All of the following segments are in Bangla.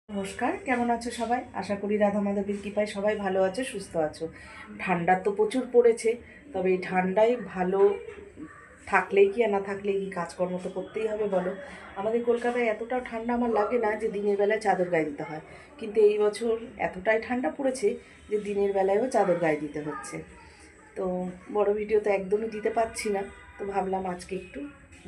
নমস্কার, কেমন আছো সবাই? আশা করি রাধা মাধবের কৃপায় সবাই ভালো আছো, সুস্থ আছো। ঠান্ডা তো প্রচুর পড়েছে, তবে এই ঠান্ডায় ভালো থাকলেই কি আর না থাকলেই কি, কাজকর্ম তো করতেই হবে বলো। আমাদের কলকাতায় এতটাও ঠান্ডা আমার লাগে না যে দিনের বেলায় চাদর গায়ে দিতে হয়, কিন্তু এই বছর এতটাই ঠান্ডা পড়েছে যে দিনের বেলায়ও চাদর গায়ে দিতে হচ্ছে। তো বড় ভিডিও তো একদমই দিতে পারছি না, তো ভাবলাম আজকে একটু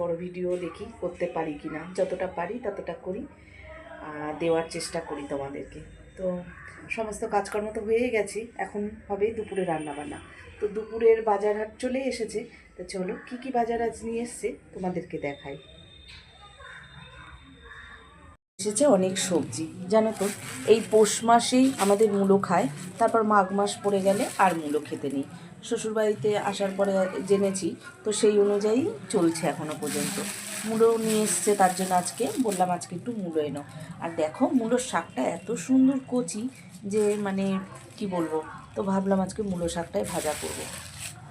বড় ভিডিও দেখি করতে পারি কি না, যতটা পারি ততটা করি, দেওয়ার চেষ্টা করি তোমাদেরকে। তো সমস্ত কাজকর্ম তো হয়ে গেছি, এখন হবে দুপুরে রান্নাবান্না। তো দুপুরের বাজার হাট চলে এসেছে, তো চলো কী কী বাজার আজ নিয়ে এসছে তোমাদেরকে দেখাই। এসেছে অনেক সবজি, জানো তো এই পৌষ মাসেই আমাদের মূলো খায়, তারপর মাঘ মাস পড়ে গেলে আর মূলো খেতে নেই। শ্বশুরবাড়িতে আসার পরে জেনেছি, তো সেই অনুযায়ী চলছে এখনও পর্যন্ত। মূলো নিয়ে এসছে, তার জন্য আজকে বললাম আজকে একটু মূলো এনো। আর দেখো মূলোর শাকটা এত সুন্দর কচি যে মানে কি বলবো, তো ভাবলাম আজকে মূলো শাকটাই ভাজা করবো।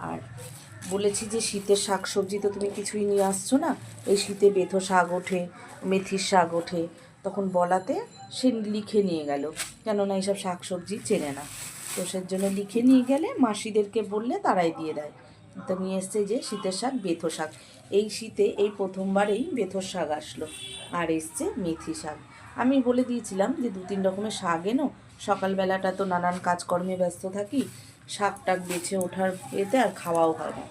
আর বলেছি যে শীতের শাক সবজি তো তুমি কিছুই নিয়ে আসছো না, এই শীতে বেথো শাক ওঠে, মেথির শাক ওঠে, তখন বলাতে সে লিখে নিয়ে গেল, কেননা এইসব শাক সবজি চেনে না। তো সের জন্য লিখে নিয়ে গেলে মাসিদেরকে বললে তারাই দিয়ে দেয়। তো নিয়ে এসছে যে শীতের শাক বেথো শাক, এই শীতে এই প্রথমবারেই বেথোর শাক আসলো। আর এসছে মেথি শাক। আমি বলে দিয়েছিলাম যে 2-3 রকমের শাক এনো, সকালবেলাটা তো নানান কাজকর্মে ব্যস্ত থাকি, শাক টাক বেছে ওঠার এতে আর খাওয়াও হয় না।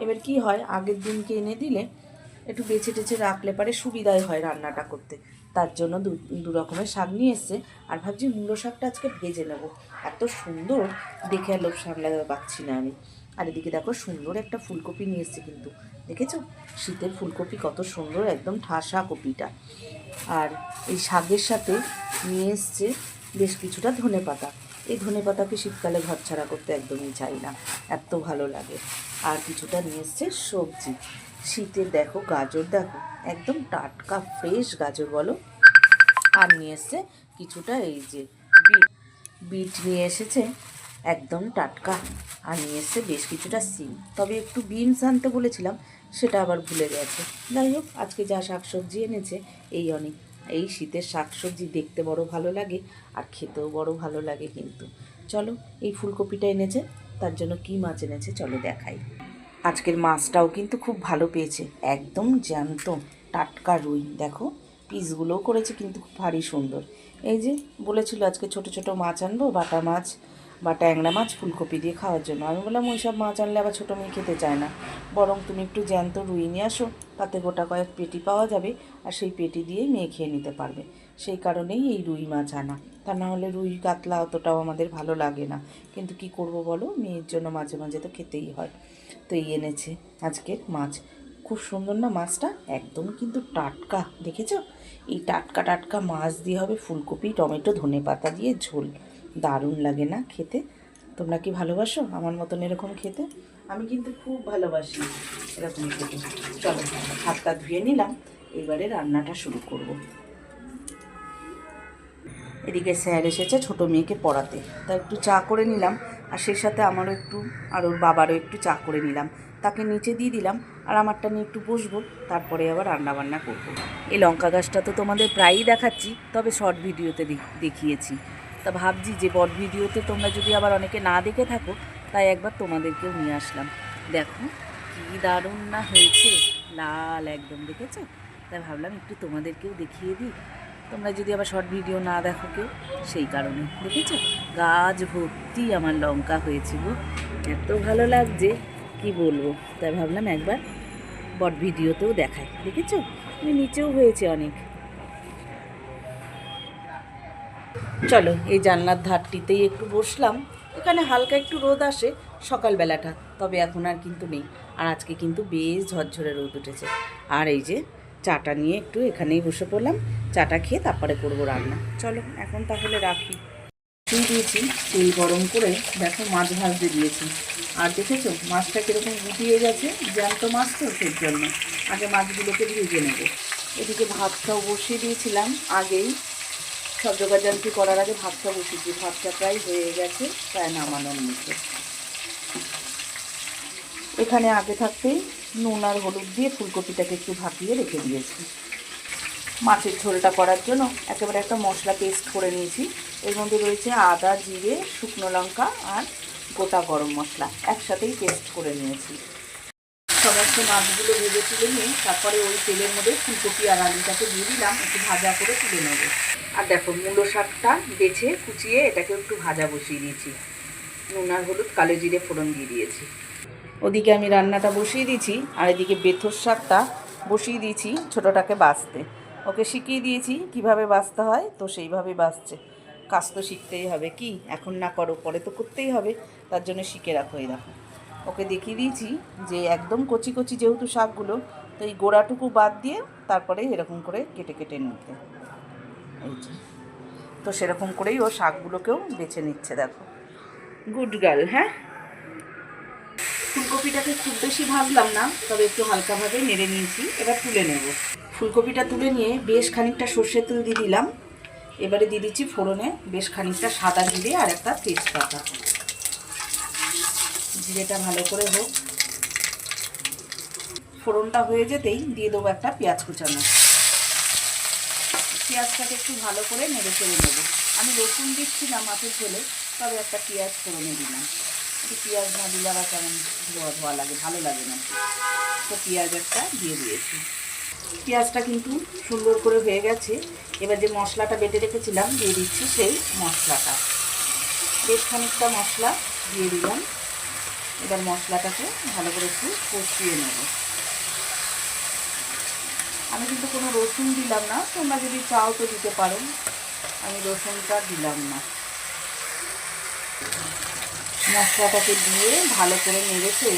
এবার কি হয়, আগের দিনকে এনে দিলে একটু বেছে টেছে রাখলে পারে সুবিধাই হয় রান্নাটা করতে। তার জন্য দু রকমের শাক নিয়ে এসছে। আর ভাবছি মূলো শাকটা আজকে ভেজে নেব, এত সুন্দর দেখে আর লোভ সামলাতে পারছি না আমি। আর এদিকে দেখো সুন্দর একটা ফুলকপি নিয়ে এসছে, কিন্তু দেখেছো শীতের ফুলকপি কত সুন্দর, একদম ঠাসা কপিটা। আর এই শাকের সাথে নিয়ে এসছে বেশ কিছুটা ধনেপাতা। এই ধনেপাতাকে শীতকালে ঘরছাড়া করতে একদমই চাই না, এত ভালো লাগে। আর কিছুটা নিয়ে এসছে সবজি, শীতের দেখো গাজর, দেখো একদম টাটকা ফ্রেশ গাজর বলো। আর নিয়ে এসছে কিছুটা এই যে বিট, বিট নিয়ে এসেছে একদম টাটকা। আর নিয়ে এসছে বেশ কিছুটা সিম, তবে একটু বিনস আনতে বলেছিলাম, সেটা আবার ভুলে গেছে। যাই হোক, আজকে যা শাকসবজি এনেছে এই অনেক। এই শীতের শাকসবজি দেখতে বড় ভালো লাগে আর খেতেও বড় ভালো লাগে। কিন্তু চলো, এই ফুলকপিটা এনেছে, তার জন্য কী মাছ এনেছে চলো দেখাই। আজকের মাছটাও কিন্তু খুব ভালো পেয়েছে, একদম জ্যান্ত টাটকা রুই, দেখো পিসগুলোও করেছে কিন্তু খুব ভারী সুন্দর। এই যে বলেছিল আজকে ছোট ছোট মাছ আনবো, বাটা মাছ বা ট্যাংরা মাছ ফুলকপি দিয়ে খাওয়ার জন্য। আমি বললাম ওই সব মাছ আনলে আবার ছোটো মেয়ে খেতে চায় না, বরং তুমি একটু জ্যান্ত রুই নিয়ে আসো, তাতে গোটা কয়েক পেটি পাওয়া যাবে, আর সেই পেটি দিয়েই মেয়ে খেয়ে নিতে পারবে। সেই কারণেই এই রুই মাছ আনা, তা না হলে রুই কাতলা অতটাও আমাদের ভালো লাগে না। কিন্তু কি করব বলো, মেয়ের জন্য মাঝে মাঝে তো খেতেই হয়। তো এই এনেছে আজকের মাছ, খুব সুন্দর না মাছটা, একদম কিন্তু টাটকা, দেখেছো? এই টাটকা টাটকা মাছ দিয়ে হবে ফুলকপি টমেটো ধনেপাতা দিয়ে ঝোল, দারুণ লাগে না খেতে? তোমরা কি ভালোবাসো আমার মতন এরকম খেতে? আমি কিন্তু খুব ভালোবাসি এরকম খেতে। চলো, হাতটা ধুয়ে নিলাম, এবারে রান্নাটা শুরু করব। এদিকে স্যার এসেছে ছোটো মেয়েকে পড়াতে, তা একটু চা করে নিলাম, আর সেই সাথে আমারও একটু আর ওর বাবারও একটু চা করে নিলাম, তাকে নিচে দিয়ে দিলাম, আর আমারটা নিয়ে একটু বসবো, তারপরে আবার রান্নাবান্না করবো। এই লঙ্কা গাছটা তো তোমাদের প্রায়ই দেখাচ্ছি, তবে শর্ট ভিডিওতে দেখিয়েছি। তা ভাবছি যে বড় ভিডিওতে তোমরা যদি আবার অনেকে না দেখে থাকো, তাই একবার তোমাদেরকেও নিয়ে আসলাম। দেখো কী দারুণ না হয়েছে, লাল একদম, দেখেছো? তাই ভাবলাম একটু তোমাদেরকেও দেখিয়ে দিই, তোমরা যদি আবার শর্ট ভিডিও না দেখো কেউ, সেই কারণে। দেখেছো গাছ ভর্তি আমার লঙ্কা হয়েছে গো, এত ভালো লাগছে কি বলবো। তাই ভাবলাম একবার বট ভিডিওতেও দেখাই। দেখেছো নিচেও হয়েছে অনেক। চলো, এই জানলার ধারটিতেই একটু বসলাম, এখানে হালকা একটু রোদ আসে সকালবেলাটা, তবে এখন আর কিন্তু নেই। আর আজকে কিন্তু বেশ ঝরঝরে রোদ উঠেছে। আর এই যে চাটা নিয়ে একটু এখানেই বসে পড়লাম, চাটা খেয়ে তারপরে করবো রান্না। চলো এখন তাহলে রাখি। তেল দিয়েছি, তেল গরম করে দেখো মাছ ভাজতে দিয়েছি। আর দেখেছো মাছটা কীরকম গুটিয়ে গেছে, জ্যান্ত মাছ তো, সেই জন্য আগে মাছগুলোকে ভেজে নেব। এদিকে ভাতটাও বসিয়ে দিয়েছিলাম আগেই, সব জোগাড়যন্ত্রী করার আগে ভাতটা বসিয়েছি, ভাতটা প্রায় হয়ে গেছে, প্রায় নামানোর মতো। এখানে আগে থাকতেই নুন আর হলুদ দিয়ে ফুলকপিটাকে একটু ভাপিয়ে রেখে দিয়েছি। মাছের ঝোলটা করার জন্য একেবারে একটা মশলা পেস্ট করে নিয়েছি। এর মধ্যে রয়েছে আদা, জিরে, শুকনো লঙ্কা আর গোটা গরম মশলা একসাথেই পেস্ট করে নিয়েছি। সমস্ত মাছগুলো ভেজে তুলে নিয়ে তারপরে ওই তেলের মধ্যে ফুলকপি আর আলুটাকে দিয়ে দিলাম, একটু ভাজা করে তুলে নেব। আর দেখো মূলো শাকটা বেছে কুচিয়ে এটাকে একটু ভাজা বসিয়ে দিয়েছি, নুন আর হলুদ কালো জিরে ফোড়ন দিয়ে দিয়েছি। ওদিকে আমি রান্নাটা বসিয়ে দিয়েছি আর এদিকে বেথর শাকটা বসিয়ে দিয়েছি ছোটোটাকে বাছতে। ওকে শিখিয়ে দিয়েছি কিভাবে বাছতে হয়, তো সেইভাবেই বাছছে। কাজ তো শিখতেই হবে, কি এখন না করো পরে তো করতেই হবে, তার জন্য শিখে রাখো। এই দেখো ওকে দেখিয়ে দিয়েছি যে একদম কচি কচি যেহেতু শাকগুলো, তো এই গোড়াটুকু বাদ দিয়ে তারপরে এরকম করে কেটে কেটে নিতে। এই যে তো সেরকম করেই ও শাকগুলোকেও বেছে নিচ্ছে, দেখো গুড গার্ল। হ্যাঁ, ফুলকপিটাকে খুব বেশি ভাজলাম না, তবে একটু হালকাভাবে নেড়ে নিয়েছি। এবার তুলে নেব। ফুলকপিটা তুলে নিয়ে বেশ খানিকটা সর্ষের তেল দিয়ে দিলাম। এবারে দিয়ে দিচ্ছি ফোড়নে বেশ খানিকটা সাদা জিরে আর একটা তেজপাতা। জিরেটা ভালো করে হোক, ফোড়নটা হয়ে যেতেই দিয়ে দেবো একটা পেঁয়াজ কুচানো। পেঁয়াজটাকে একটু ভালো করে নেড়ে চেড়ে নেবো। আমি রসুন দিচ্ছি না মাছের ঝোলে, তবে একটা পেঁয়াজ ফোড়নে দিলাম। একটু পেঁয়াজ না দিলে আবার কেমন ধোয়া ধোয়া লাগে, ভালো লাগে না। তো পেঁয়াজ একটা দিয়ে দিয়েছি। পেঁয়াজটা কিন্তু সুন্দর করে হয়ে গেছে। এবার যে মশলাটা বেটে রেখেছিলাম দিয়ে দিচ্ছি সেই মশলাটা। বেশ খানিকটা মশলা দিয়ে দিলাম। এবার মশলাটাকে ভালো করে একটু কষিয়ে নেব। আমি কিন্তু কোনো রসুন দিলাম না, তোমরা যদি চাও তো দিতে পারো, আমি রসুনটা দিলাম না। মশলাটাকে দিয়ে ভালো করে নেড়েছে।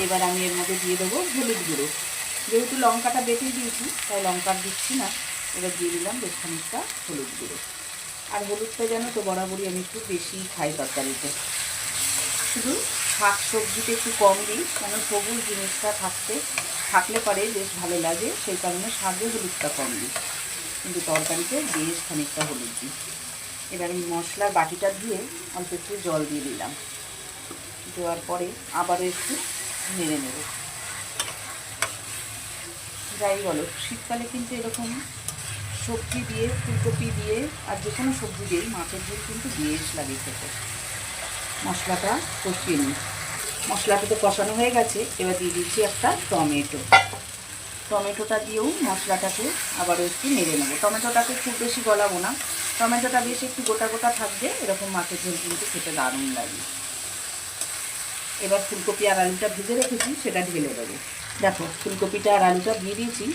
এবার আমি এর মধ্যে দিয়ে দেবো হলুদ গুঁড়ো। যেহেতু লঙ্কাটা বেটে দিয়েছি তাই লঙ্কা দিচ্ছি না, এবার দিয়ে দিলাম বেশ খানিকটা হলুদ গুঁড়ো। আর হলুদটা যেন তো বরাবরই আমি একটু বেশি খাই তরকারিতে, শুধু শাক সবজিতে একটু কম দিই, কেন সবুজ জিনিসটা থাকলে পরে বেশ ভালো লাগে, সেই কারণে শাকে হলুদটা কম দিই, কিন্তু তরকারিতে বেশ খানিকটা হলুদ দিই। এবার এই মশলার বাটিটা দিয়ে অল্প একটু জল দিয়ে দিলাম। দেওয়ার পরে আবারও একটু নেড়ে নেব। যাই বলো, শীতকালে কিন্তু এরকম সবজি দিয়ে, ফুলকপি দিয়ে আর যে কোনো সবজি দিয়েই মাছের ঝোল কিন্তু বেশ লাগে খেতে। মশলাটা কষিয়ে নিই। মশলাটা তো কষানো হয়ে গেছে, এবার দিয়ে দিচ্ছি একটা টমেটো। টমেটোটা দিয়েও মশলাটাকে আবারও একটু নেড়ে নেবো। টমেটোটাকে খুব বেশি গলাবো না, টমেটোটা বেশ একটু গোটা গোটা থাকবে, এরকম মাছের ঝোল কিন্তু খেতে দারুণ লাগে। এবার ফুলকপি আর আলুটা ভেজে রেখেছি সেটা ঢেলে দেবো। দেখো ফুলকপিটা আর আলুটা দিয়ে দিয়েছি।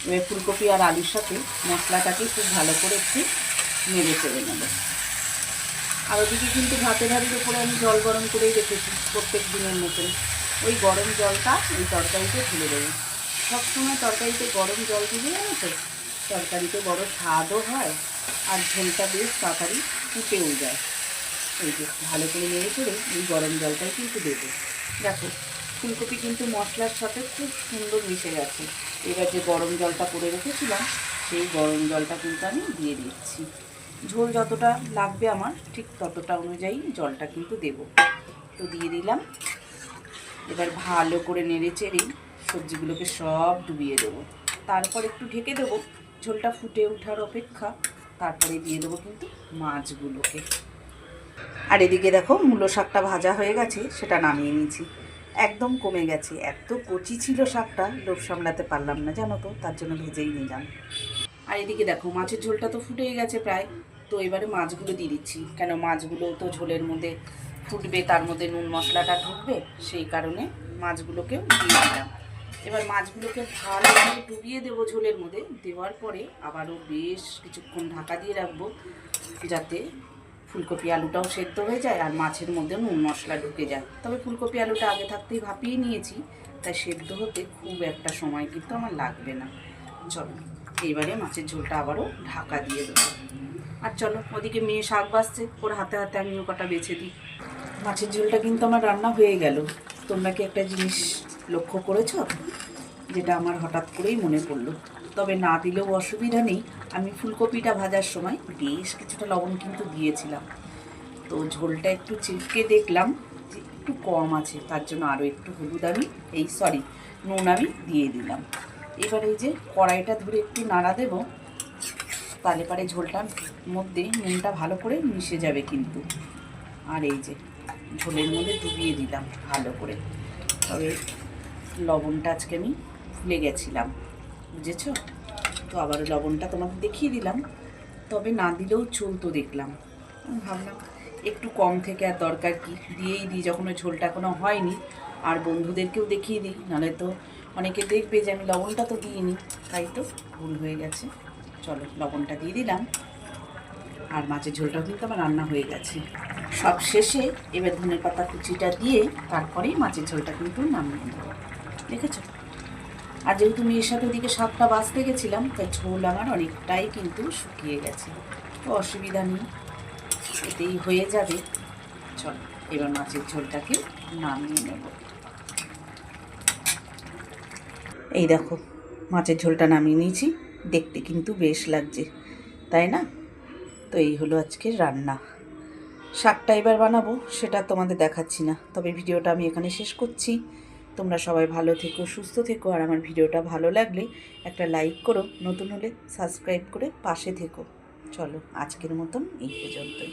এবার ফুলকপি আর আলুর সাথে মশলাটাকে খুব ভালো করে একটু নেড়ে চেড়ে নেবো। আর ওদিকে কিন্তু ভাতের হাঁড়ির উপরে আমি জল গরম করেই রেখেছি প্রত্যেক দিনের মতন। ওই গরম জলটা ওই তরকারিতে ঢেলে দেবো। সবসময় তরকারিতে গরম জল দিলে জানো তো তরকারিতে বড় স্বাদও হয় আর ঝোলটা বেশ তাড়াতাড়ি ফুটেও যায়। এই যে ভালো করে নেড়ে করে এই গরম জলটাই কিন্তু দেবো। দেখো ফুলকপি কিন্তু মশলার সাথে খুব সুন্দর মিশে গেছে। এবার যে গরম জলটা করে রেখেছিলাম সেই গরম জলটা কিন্তু আমি দিয়ে দিচ্ছি। ঝোল যতটা লাগবে আমার ঠিক ততটা অনুযায়ী জলটা কিন্তু দেব। তো দিয়ে দিলাম। এবার ভালো করে নেড়ে চেড়ে সবজিগুলোকে সব ডুবিয়ে দেবো। তারপর একটু ঢেকে দেবো, ঝোলটা ফুটে ওঠার অপেক্ষা। তারপরে দিয়ে দেবো কিন্তু মাছগুলোকে। আর এদিকে দেখো মূলো শাকটা ভাজা হয়ে গেছে, সেটা নামিয়ে নিয়েছি। একদম কমে গেছে, এত কচি ছিল শাকটা, লোভ সামলাতে পারলাম না জানো তো, তার জন্য ভেজেই নিলাম। আর এদিকে দেখো মাছের ঝোলটা তো ফুটেই গেছে প্রায়। তো এবারে মাছগুলো দিয়ে দিচ্ছি, কেন মাছগুলো তো ঝোলের মধ্যে ফুটবে, তার মধ্যে নুন মশলাটা ঢুকবে, সেই কারণে মাছগুলোকেও দিয়ে দিলাম। এবার মাছগুলোকে ভালোভাবে ডুবিয়ে দেবো ঝোলের মধ্যে। দেওয়ার পরে আবারও বেশ কিছুক্ষণ ঢাকা দিয়ে রাখবো, যাতে ফুলকপি আলুটাও সেদ্ধ হয়ে যায় আর মাছের মধ্যে নুন মশলা ঢুকে যায়। তবে ফুলকপি আলুটা আগে থাকতেই ভাপিয়ে নিয়েছি, তাই সেদ্ধ হতে খুব একটা সময় কিন্তু আমার লাগবে না। চলো এইবারে মাছের ঝোলটা আবারও ঢাকা দিয়ে দেবো। আর চলো ওদিকে মেয়ে শাক বাছছে, ওর হাতে হাতে আমিও কটা বেছে দিই। মাছের ঝোলটা কিন্তু আমার রান্না হয়ে গেল। তোমরা কি একটা জিনিস লক্ষ্য করেছ, যেটা আমার হঠাৎ করেই মনে পড়লো? তবে না দিলেও অসুবিধা নেই, আমি ফুলকপিটা ভাজার সময় বেশ কিছুটা লবণ কিন্তু দিয়েছিলাম। তো ঝোলটা একটু চিপকে দেখলাম যে একটু কম আছে, তার জন্য আরও একটু হলুদ আমি নুন আমি দিয়ে দিলাম। এবার এই যে কড়াইটা ধরে একটু নাড়া দেব, তাহলে পরে ঝোলটার মধ্যে নুনটা ভালো করে মিশে যাবে কিন্তু। আর এই যে ঝোলের মধ্যে ডুবিয়ে দিলাম ভালো করে। তবে লবণটা আজকে আমি ভুলে গেছিলাম, বুঝেছো? তো আবার লবণটা তোমাকে দেখিয়ে দিলাম, তবে না দিলেও চলতো দেখলাম। ভাবলাম একটু কম থেকে আর দরকার কি, দিয়েই দিই যখন ওই ঝোলটা এখনও হয়নি। আর বন্ধুদেরকেও দেখিয়ে দিই, নাহলে তো অনেকে দেখবে যে আমি লবণটা তো দিইনি, তাই তো ভুল হয়ে গেছে। চলো লবণটা দিয়ে দিলাম। আর মাছের ঝোলটাও কিন্তু আমার রান্না হয়ে গেছে। সব শেষে এবার ধনেপাতা কুচিটা দিয়ে তারপরেই মাছের ঝোলটা কিন্তু নামিয়ে দেবো, দেখেছো? আর যেহেতু মেয়ের সাথে ওদিকে 7টা বাজতে গেছিলাম, তাই ঝোল আমার অনেকটাই কিন্তু শুকিয়ে গেছে, তো অসুবিধা নেই, এতেই হয়ে যাবে। চলো এবার মাছের ঝোলটাকে নামিয়ে নেব। এই দেখো মাছের ঝোলটা নামিয়ে নিয়েছি, দেখতে কিন্তু বেশ লাগছে, তাই না? তো এই হলো আজকের রান্না। শাকটা এবার বানাবো, সেটা তোমাদের দেখাচ্ছি না, তবে ভিডিওটা আমি এখানে শেষ করছি। তোমরা সবাই ভালো থেকো, সুস্থ থেকো, আর আমার ভিডিওটা ভালো লাগলে একটা লাইক করো, নতুন হলে সাবস্ক্রাইব করে পাশে থেকো। চলো আজকের মতন এই পর্যন্তই।